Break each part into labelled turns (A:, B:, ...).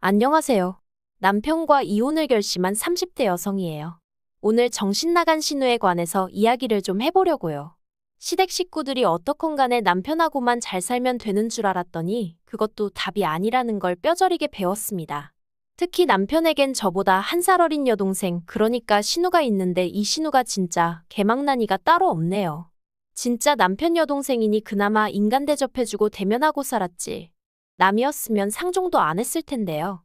A: 안녕하세요. 남편과 이혼을 결심한 30대 여성이에요. 오늘 정신 나간 신우에 관해서 이야기를 좀 해보려고요. 시댁 식구들이 어떻건 간에 남편하고만 잘 살면 되는 줄 알았더니 그것도 답이 아니라는 걸 뼈저리게 배웠습니다. 특히 남편에겐 저보다 한 살 어린 여동생, 그러니까 신우가 있는데 이 신우가 진짜 개망나니가 따로 없네요. 진짜 남편 여동생이니 그나마 인간 대접해주고 대면하고 살았지. 남이었으면 상종도 안 했을 텐데요.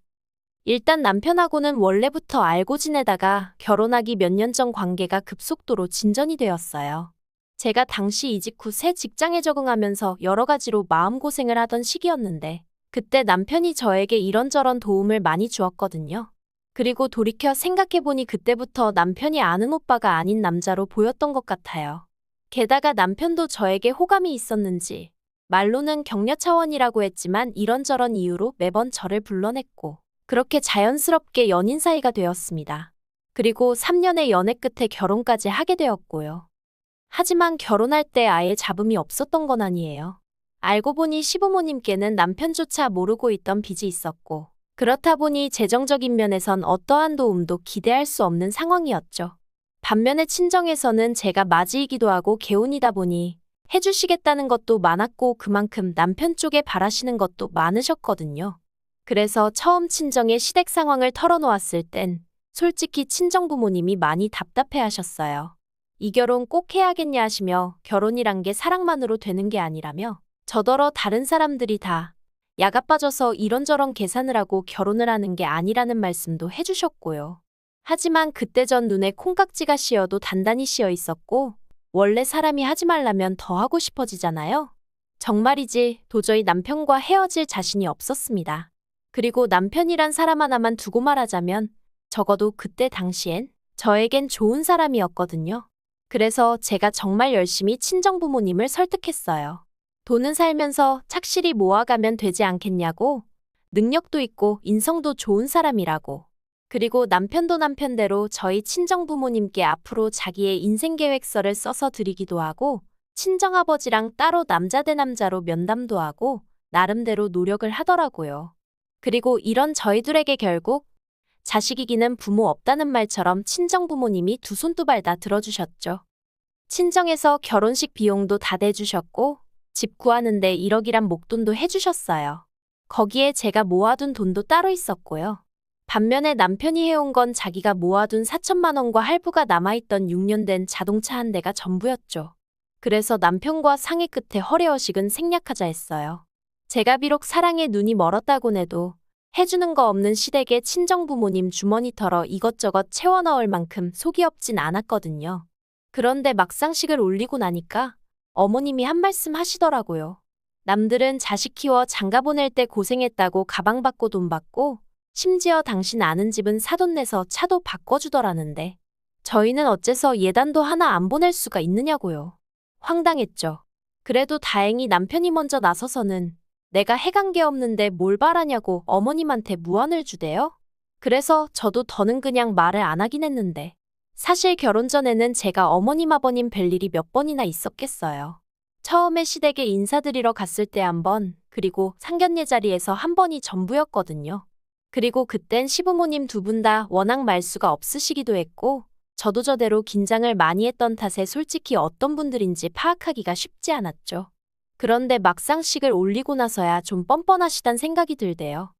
A: 일단 남편하고는 원래부터 알고 지내다가 결혼하기 몇 년 전 관계가 급속도로 진전이 되었어요. 제가 당시 이직 후 새 직장에 적응하면서 여러 가지로 마음고생을 하던 시기였는데 그때 남편이 저에게 이런저런 도움을 많이 주었거든요. 그리고 돌이켜 생각해보니 그때부터 남편이 아는 오빠가 아닌 남자로 보였던 것 같아요. 게다가 남편도 저에게 호감이 있었는지 말로는 격려 차원이라고 했지만 이런저런 이유로 매번 저를 불러냈고 그렇게 자연스럽게 연인 사이가 되었습니다. 그리고 3년의 연애 끝에 결혼까지 하게 되었고요. 하지만 결혼할 때 아예 잡음이 없었던 건 아니에요. 알고 보니 시부모님께는 남편조차 모르고 있던 빚이 있었고 그렇다 보니 재정적인 면에선 어떠한 도움도 기대할 수 없는 상황이었죠. 반면에 친정에서는 제가 맞이이기도 하고 개혼이다 보니 해주시겠다는 것도 많았고 그만큼 남편 쪽에 바라시는 것도 많으셨거든요. 그래서 처음 친정의 시댁 상황을 털어놓았을 땐 솔직히 친정 부모님이 많이 답답해 하셨어요. 이 결혼 꼭 해야겠냐 하시며 결혼이란 게 사랑만으로 되는 게 아니라며 저더러 다른 사람들이 다 야가 빠져서 이런저런 계산을 하고 결혼을 하는 게 아니라는 말씀도 해주셨고요. 하지만 그때 전 눈에 콩깍지가 씌어도 단단히 씌어 있었고 원래 사람이 하지 말라면 더 하고 싶어지잖아요. 정말이지 도저히 남편과 헤어질 자신이 없었습니다. 그리고 남편이란 사람 하나만 두고 말하자면 적어도 그때 당시엔 저에겐 좋은 사람이었거든요. 그래서 제가 정말 열심히 친정부모님을 설득했어요. 돈은 살면서 착실히 모아가면 되지 않겠냐고, 능력도 있고 인성도 좋은 사람이라고. 그리고 남편도 남편대로 저희 친정부모님께 앞으로 자기의 인생계획서를 써서 드리기도 하고 친정아버지랑 따로 남자 대 남자로 면담도 하고 나름대로 노력을 하더라고요. 그리고 이런 저희들에게 결국 자식이기는 부모 없다는 말처럼 친정부모님이 두 손 두 발 다 들어주셨죠. 친정에서 결혼식 비용도 다 대주셨고 집 구하는데 1억이란 목돈도 해주셨어요. 거기에 제가 모아둔 돈도 따로 있었고요. 반면에 남편이 해온 건 자기가 모아둔 4천만 원과 할부가 남아있던 6년 된 자동차 한 대가 전부였죠. 그래서 남편과 상의 끝에 허례허식은 생략하자 했어요. 제가 비록 사랑에 눈이 멀었다곤 해도 해주는 거 없는 시댁에 친정부모님 주머니 털어 이것저것 채워 넣을 만큼 속이 없진 않았거든요. 그런데 막상식을 올리고 나니까 어머님이 한 말씀 하시더라고요. 남들은 자식 키워 장가 보낼 때 고생했다고 가방 받고 돈 받고 심지어 당신 아는 집은 사돈 내서 차도 바꿔주더라는데 저희는 어째서 예단도 하나 안 보낼 수가 있느냐고요. 황당했죠. 그래도 다행히 남편이 먼저 나서서는 내가 해간 게 없는데 뭘 바라냐고 어머님한테 무안을 주대요. 그래서 저도 더는 그냥 말을 안 하긴 했는데 사실 결혼 전에는 제가 어머님 아버님 뵐 일이 몇 번이나 있었겠어요. 처음에 시댁에 인사드리러 갔을 때 한 번, 그리고 상견례 자리에서 한 번이 전부였거든요. 그리고 그땐 시부모님 두 분 다 워낙 말수가 없으시기도 했고 저도 저대로 긴장을 많이 했던 탓에 솔직히 어떤 분들인지 파악하기가 쉽지 않았죠. 그런데 막상 식을 올리고 나서야 좀 뻔뻔하시단 생각이 들대요.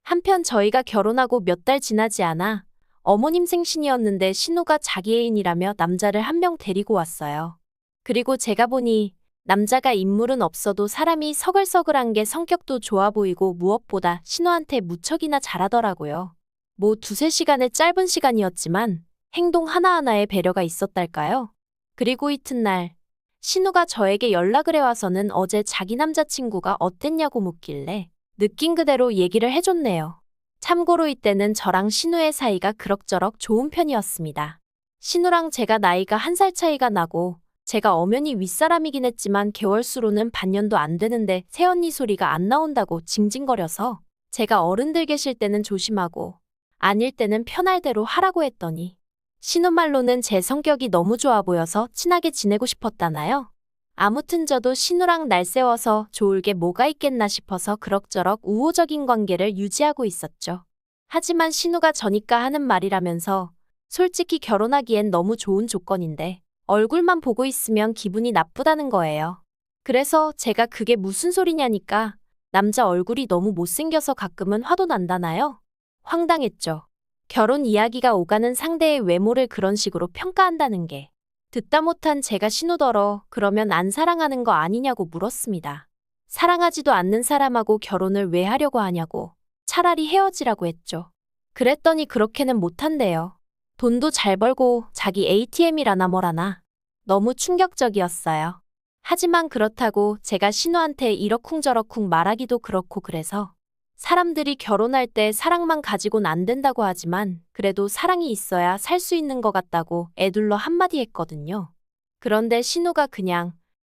A: 한편 저희가 결혼하고 몇 달 지나지 않아 어머님 생신이었는데 신우가 자기 애인이라며 남자를 한 명 데리고 왔어요. 그리고 제가 보니 남자가 인물은 없어도 사람이 서글서글한 게 성격도 좋아 보이고 무엇보다 신우한테 무척이나 잘하더라고요. 뭐 두세 시간의 짧은 시간이었지만 행동 하나하나에 배려가 있었달까요? 그리고 이튿날 신우가 저에게 연락을 해와서는 어제 자기 남자친구가 어땠냐고 묻길래 느낀 그대로 얘기를 해줬네요. 참고로 이때는 저랑 신우의 사이가 그럭저럭 좋은 편이었습니다. 신우랑 제가 나이가 1살 차이가 나고 제가 엄연히 윗사람이긴 했지만 개월수로는 반년도 안 되는데 새언니 소리가 안 나온다고 징징거려서 제가 어른들 계실 때는 조심하고 아닐 때는 편할 대로 하라고 했더니 신우 말로는 제 성격이 너무 좋아 보여서 친하게 지내고 싶었다나요? 아무튼 저도 신우랑 날 세워서 좋을 게 뭐가 있겠나 싶어서 그럭저럭 우호적인 관계를 유지하고 있었죠. 하지만 신우가 저니까 하는 말이라면서 솔직히 결혼하기엔 너무 좋은 조건인데 얼굴만 보고 있으면 기분이 나쁘다는 거예요. 그래서 제가 그게 무슨 소리냐니까 남자 얼굴이 너무 못생겨서 가끔은 화도 난다나요? 황당했죠. 결혼 이야기가 오가는 상대의 외모를 그런 식으로 평가한다는 게. 듣다 못한 제가 신우더러 그러면 안 사랑하는 거 아니냐고 물었습니다. 사랑하지도 않는 사람하고 결혼을 왜 하려고 하냐고. 차라리 헤어지라고 했죠. 그랬더니 그렇게는 못한대요. 돈도 잘 벌고 자기 ATM이라나 뭐라나. 너무 충격적이었어요. 하지만 그렇다고 제가 신우한테 이러쿵저러쿵 말하기도 그렇고 그래서 사람들이 결혼할 때 사랑만 가지고는 안 된다고 하지만 그래도 사랑이 있어야 살 수 있는 것 같다고 애둘러 한마디 했거든요. 그런데 신우가 그냥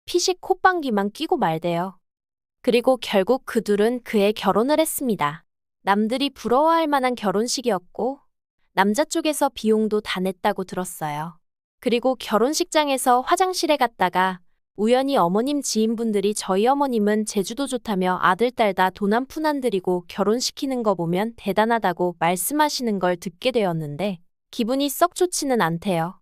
A: 피식 콧방귀만 뀌고 말대요. 그리고 결국 그 둘은 그해 결혼을 했습니다. 남들이 부러워할 만한 결혼식이었고 남자 쪽에서 비용도 다 냈다고 들었어요. 그리고 결혼식장에서 화장실에 갔다가 우연히 어머님 지인분들이 저희 어머님은 제주도 좋다며 아들 딸 다 돈 한 푼 안 들이고 결혼시키는 거 보면 대단하다고 말씀하시는 걸 듣게 되었는데 기분이 썩 좋지는 않대요.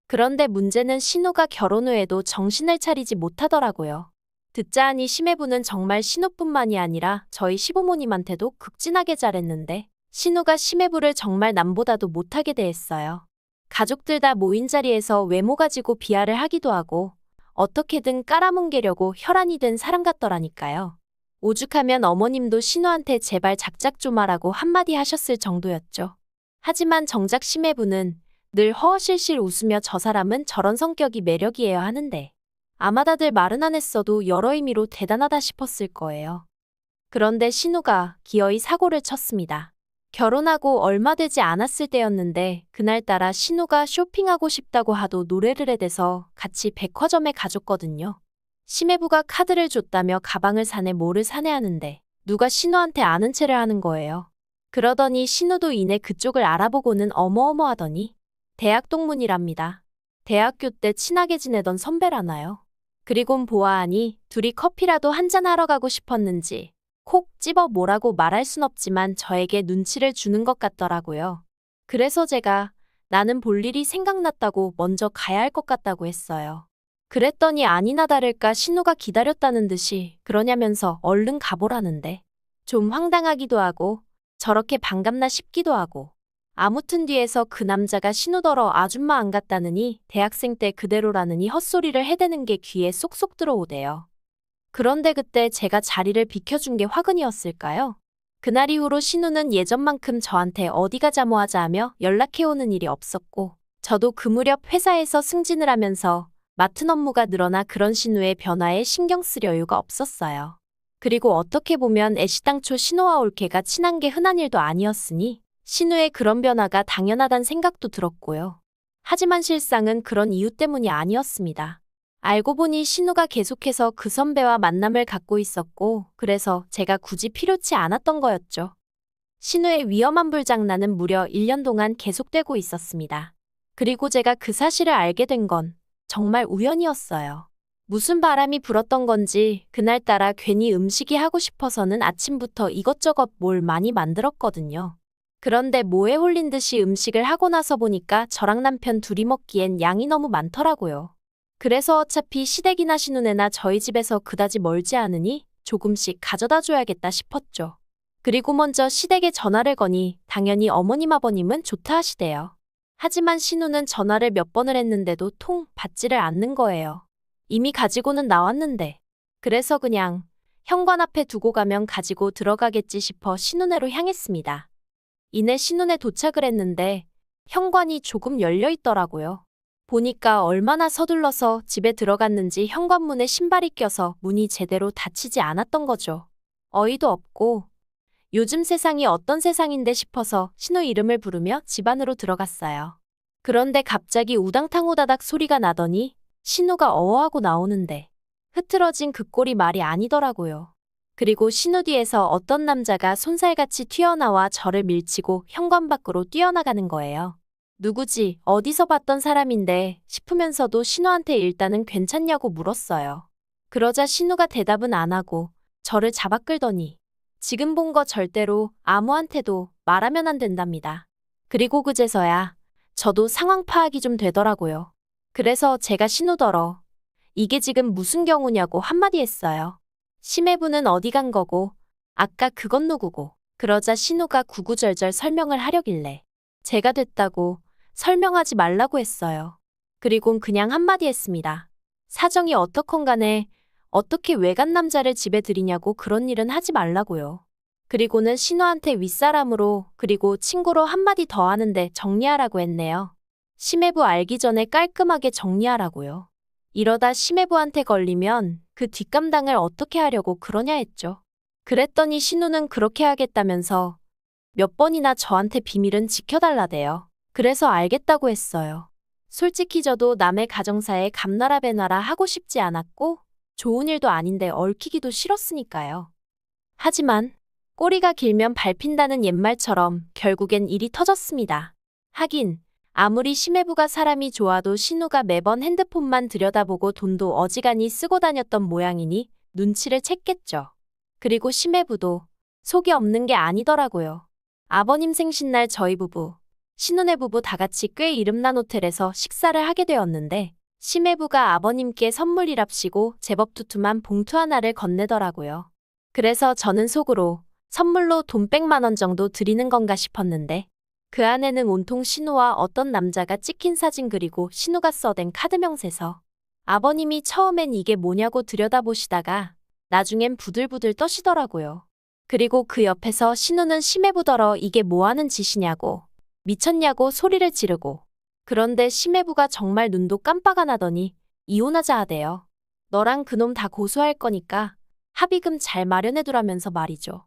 A: 그런데 문제는 신우가 결혼 후에도 정신을 차리지 못하더라고요. 듣자 하니 시매부는 정말 신우뿐만이 아니라 저희 시부모님한테도 극진하게 잘했는데 신우가 시매부를 정말 남보다도 못하게 대했어요. 가족들 다 모인 자리에서 외모 가지고 비하를 하기도 하고 어떻게든 깔아뭉개려고 혈안이 된 사람 같더라니까요. 오죽하면 어머님도 신우한테 제발 작작 좀 하라고 한마디 하셨을 정도였죠. 하지만 정작 시매부는 늘 허허실실 웃으며 저 사람은 저런 성격이 매력이에요 하는데 아마 다들 말은 안 했어도 여러 의미로 대단하다 싶었을 거예요. 그런데 신우가 기어이 사고를 쳤습니다. 결혼하고 얼마 되지 않았을 때였는데 그날따라 신우가 쇼핑하고 싶다고 하도 노래를 해대서 같이 백화점에 가줬거든요. 시매부가 카드를 줬다며 가방을 사네 뭐를 사네 하는데 누가 신우한테 아는 체를 하는 거예요. 그러더니 신우도 이내 그쪽을 알아보고는 어머어머하더니 대학 동문이랍니다. 대학교 때 친하게 지내던 선배라나요. 그리곤 보아하니 둘이 커피라도 한잔 하러 가고 싶었는지 콕 집어 뭐라고 말할 순 없지만 저에게 눈치를 주는 것 같더라고요. 그래서 제가 나는 볼 일이 생각났다고 먼저 가야 할 것 같다고 했어요. 그랬더니 아니나 다를까 신우가 기다렸다는 듯이 그러냐면서 얼른 가보라는데 좀 황당하기도 하고 저렇게 반갑나 싶기도 하고 아무튼 뒤에서 그 남자가 신우더러 아줌마 안 갔다느니 대학생 때 그대로라느니 헛소리를 해대는 게 귀에 쏙쏙 들어오대요. 그런데 그때 제가 자리를 비켜준 게 화근이었을까요? 그날 이후로 신우는 예전만큼 저한테 어디 가자 뭐 하자 하며 연락해오는 일이 없었고 저도 그 무렵 회사에서 승진을 하면서 맡은 업무가 늘어나 그런 신우의 변화에 신경 쓸 여유가 없었어요. 그리고 어떻게 보면 애시당초 신우와 올케가 친한 게 흔한 일도 아니었으니 신우의 그런 변화가 당연하단 생각도 들었고요. 하지만 실상은 그런 이유 때문이 아니었습니다. 알고 보니 신우가 계속해서 그 선배와 만남을 갖고 있었고 그래서 제가 굳이 필요치 않았던 거였죠. 신우의 위험한 불장난은 무려 1년 동안 계속되고 있었습니다. 그리고 제가 그 사실을 알게 된 건 정말 우연이었어요. 무슨 바람이 불었던 건지 그날따라 괜히 음식이 하고 싶어서는 아침부터 이것저것 뭘 많이 만들었거든요. 그런데 뭐에 홀린 듯이 음식을 하고 나서 보니까 저랑 남편 둘이 먹기엔 양이 너무 많더라고요. 그래서 어차피 시댁이나 신우네나 저희 집에서 그다지 멀지 않으니 조금씩 가져다 줘야겠다 싶었죠. 그리고 먼저 시댁에 전화를 거니 당연히 어머님 아버님은 좋다 하시대요. 하지만 신우는 전화를 몇 번을 했는데도 통 받지를 않는 거예요. 이미 가지고는 나왔는데. 그래서 그냥 현관 앞에 두고 가면 가지고 들어가겠지 싶어 신우네로 향했습니다. 이내 신우네 도착을 했는데 현관이 조금 열려 있더라고요. 보니까 얼마나 서둘러서 집에 들어갔는지 현관문에 신발이 껴서 문이 제대로 닫히지 않았던 거죠. 어이도 없고 요즘 세상이 어떤 세상인데 싶어서 신우 이름을 부르며 집 안으로 들어갔어요. 그런데 갑자기 우당탕 후다닥 소리가 나더니 신우가 어어하고 나오는데 흐트러진 그 꼴이 말이 아니더라고요. 그리고 신우 뒤에서 어떤 남자가 손살같이 튀어나와 저를 밀치고 현관 밖으로 뛰어나가는 거예요. 누구지, 어디서 봤던 사람인데 싶으면서도 신우한테 일단은 괜찮냐고 물었어요. 그러자 신우가 대답은 안 하고 저를 잡아 끌더니 지금 본 거 절대로 아무한테도 말하면 안 된답니다. 그리고 그제서야 저도 상황 파악이 좀 되더라고요. 그래서 제가 신우더러 이게 지금 무슨 경우냐고 한마디 했어요. 심해부는 어디 간 거고 아까 그건 누구고. 그러자 신우가 구구절절 설명을 하려길래 제가 됐다고 설명하지 말라고 했어요. 그리곤 그냥 한마디 했습니다. 사정이 어떻건 간에 어떻게 외간 남자를 집에 들이냐고 그런 일은 하지 말라고요. 그리고는 신우한테 윗사람으로 그리고 친구로 한마디 더 하는데 정리하라고 했네요. 심해부 알기 전에 깔끔하게 정리하라고요. 이러다 심해부한테 걸리면 그 뒷감당을 어떻게 하려고 그러냐 했죠. 그랬더니 신우는 그렇게 하겠다면서 몇 번이나 저한테 비밀은 지켜달라대요. 그래서 알겠다고 했어요. 솔직히 저도 남의 가정사에 감나라 배나라 하고 싶지 않았고 좋은 일도 아닌데 얽히기도 싫었으니까요. 하지만 꼬리가 길면 밟힌다는 옛말처럼 결국엔 일이 터졌습니다. 하긴 아무리 심해부가 사람이 좋아도 신우가 매번 핸드폰만 들여다보고 돈도 어지간히 쓰고 다녔던 모양이니 눈치를 챘겠죠. 그리고 심해부도 속이 없는 게 아니더라고요. 아버님 생신날 저희 부부, 신우네 부부 다 같이 꽤 이름난 호텔에서 식사를 하게 되었는데 심해부가 아버님께 선물이랍시고 제법 두툼한 봉투 하나를 건네더라고요. 그래서 저는 속으로 선물로 돈 100만 원 정도 드리는 건가 싶었는데 그 안에는 온통 신우와 어떤 남자가 찍힌 사진 그리고 신우가 써댄 카드 명세서. 아버님이 처음엔 이게 뭐냐고 들여다보시다가 나중엔 부들부들 떠시더라고요. 그리고 그 옆에서 신우는 심해부더러 이게 뭐하는 짓이냐고 미쳤냐고 소리를 지르고 그런데 심해부가 정말 눈도 깜빡 안 하더니 이혼하자 하대요. 너랑 그놈 다 고소할 거니까 합의금 잘 마련해두라면서 말이죠.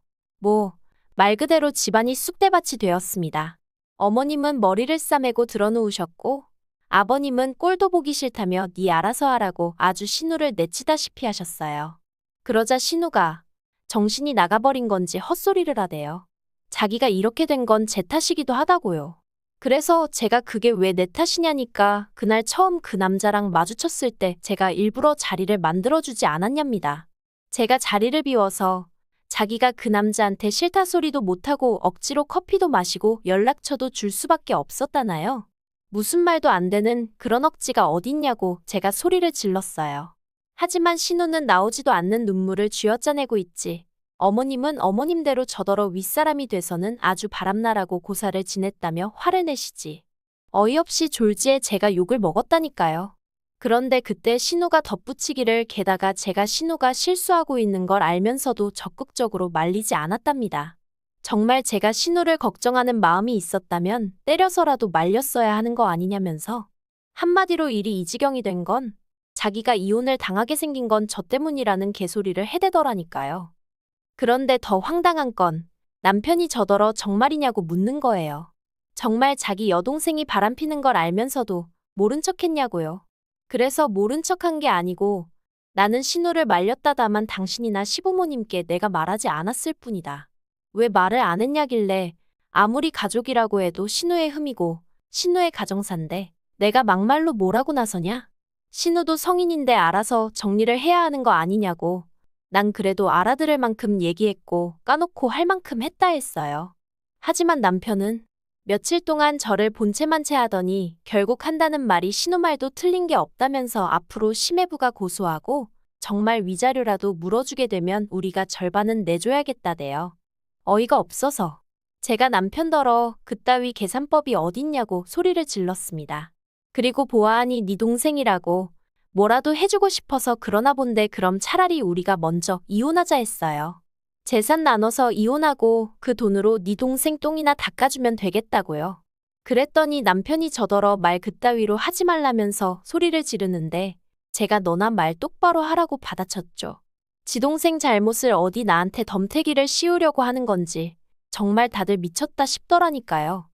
A: 말 그대로 집안이 쑥대밭이 되었습니다. 어머님은 머리를 싸매고 드러누우셨고 아버님은 꼴도 보기 싫다며 네 알아서 하라고 아주 신우를 내치다시피 하셨어요. 그러자 신우가 정신이 나가버린 건지 헛소리를 하대요. 자기가 이렇게 된 건 제 탓이기도 하다고요. 그래서 제가 그게 왜 내 탓이냐니까 그날 처음 그 남자랑 마주쳤을 때 제가 일부러 자리를 만들어주지 않았냐입니다. 제가 자리를 비워서 자기가 그 남자한테 싫다 소리도 못하고 억지로 커피도 마시고 연락처도 줄 수밖에 없었다나요? 무슨 말도 안 되는 그런 억지가 어딨냐고 제가 소리를 질렀어요. 하지만 신우는 나오지도 않는 눈물을 쥐어짜내고 있지. 어머님은 어머님대로 저더러 윗사람이 돼서는 아주 바람나라고 고사를 지냈다며 화를 내시지. 어이없이 졸지에 제가 욕을 먹었다니까요. 그런데 그때 신우가 덧붙이기를 게다가 제가 신우가 실수하고 있는 걸 알면서도 적극적으로 말리지 않았답니다. 정말 제가 신우를 걱정하는 마음이 있었다면 때려서라도 말렸어야 하는 거 아니냐면서 한마디로 일이 이 지경이 된 건 자기가 이혼을 당하게 생긴 건 저 때문이라는 개소리를 해대더라니까요. 그런데 더 황당한 건 남편이 저더러 정말이냐고 묻는 거예요. 정말 자기 여동생이 바람피는 걸 알면서도 모른 척 했냐고요. 그래서 모른 척한 게 아니고 나는 신우를 말렸다다만 당신이나 시부모님께 내가 말하지 않았을 뿐이다. 왜 말을 안 했냐길래 아무리 가족이라고 해도 신우의 흠이고 신우의 가정사인데 내가 막말로 뭐라고 나서냐? 신우도 성인인데 알아서 정리를 해야 하는 거 아니냐고. 난 그래도 알아들을 만큼 얘기했고 까놓고 할 만큼 했다 했어요. 하지만 남편은 며칠 동안 저를 본체만 체하더니 결국 한다는 말이 신우 말도 틀린 게 없다면서 앞으로 심해부가 고소하고 정말 위자료라도 물어주게 되면 우리가 절반은 내줘야겠다대요. 어이가 없어서 제가 남편더러 그따위 계산법이 어딨냐고 소리를 질렀습니다. 그리고 보아하니 네 동생이라고 뭐라도 해주고 싶어서 그러나 본데 그럼 차라리 우리가 먼저 이혼하자 했어요. 재산 나눠서 이혼하고 그 돈으로 네 동생 똥이나 닦아주면 되겠다고요. 그랬더니 남편이 저더러 말 그따위로 하지 말라면서 소리를 지르는데 제가 너나 말 똑바로 하라고 받아쳤죠. 지 동생 잘못을 어디 나한테 덤태기를 씌우려고 하는 건지 정말 다들 미쳤다 싶더라니까요.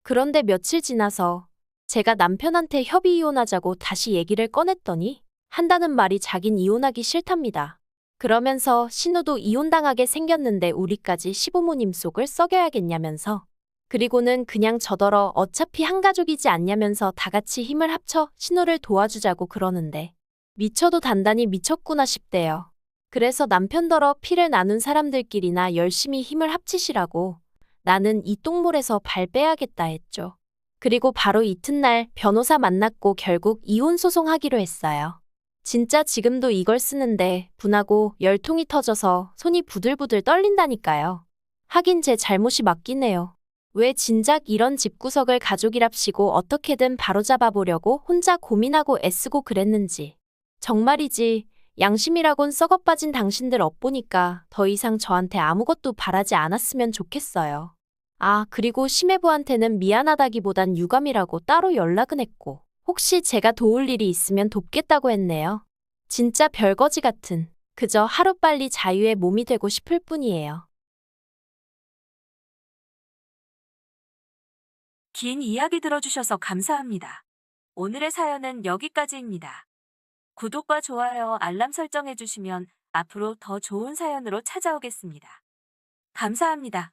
A: 그런데 며칠 지나서 제가 남편한테 협의 이혼하자고 다시 얘기를 꺼냈더니 한다는 말이 자긴 이혼하기 싫답니다. 그러면서 신우도 이혼당하게 생겼는데 우리까지 시부모님 속을 썩여야겠냐면서 그리고는 그냥 저더러 어차피 한 가족이지 않냐면서 다 같이 힘을 합쳐 신우를 도와주자고 그러는데 미쳐도 단단히 미쳤구나 싶대요. 그래서 남편더러 피를 나눈 사람들끼리나 열심히 힘을 합치시라고 나는 이 똥물에서 발 빼야겠다 했죠. 그리고 바로 이튿날 변호사 만났고 결국 이혼 소송하기로 했어요. 진짜 지금도 이걸 쓰는데 분하고 열통이 터져서 손이 부들부들 떨린다니까요. 하긴 제 잘못이 맞긴 해요. 왜 진작 이런 집구석을 가족이랍시고 어떻게든 바로잡아 보려고 혼자 고민하고 애쓰고 그랬는지. 정말이지 양심이라곤 썩어빠진 당신들 엇보니까 더 이상 저한테 아무것도 바라지 않았으면 좋겠어요. 아, 그리고 심해부한테는 미안하다기보단 유감이라고 따로 연락은 했고 혹시 제가 도울 일이 있으면 돕겠다고 했네요. 진짜 별거지 같은 그저 하루빨리 자유의 몸이 되고 싶을 뿐이에요.
B: 긴 이야기 들어주셔서 감사합니다. 오늘의 사연은 여기까지입니다. 구독과 좋아요, 알람 설정해주시면 앞으로 더 좋은 사연으로 찾아오겠습니다. 감사합니다.